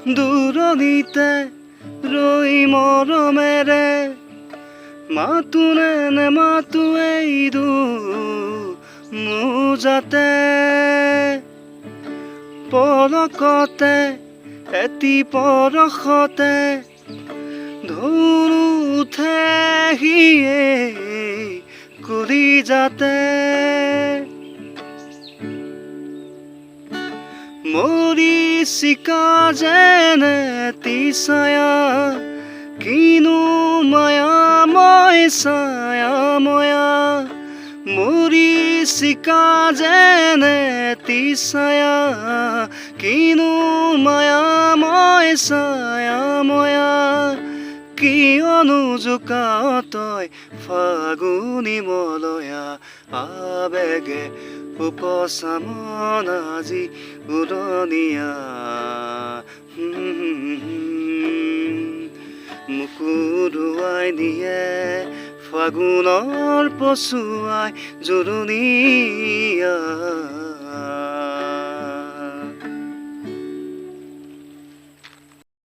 দূৰণিতে ৰৈ মৰমেৰে মাতোনে নেমাতো এই মোজাতে পলকতে এটি পৰশতে ঢৌল উঠে হিয়ে কৰি যাতে মৰিচিকা যেনে তিছায়া কিনো মায়াময় ছায়াময়া মৰিচিকা যেনে তিছায়া কিনো মায়াময় ছায়াময়া কিয়নো জোকাৱ তই ফাগুনী মলয়া আবেগে উপচামন আজি উৰণীয়া মুকুৰুৱাই নিয়ে ফাগুনৰ পছুৱাই জোৰণীয়া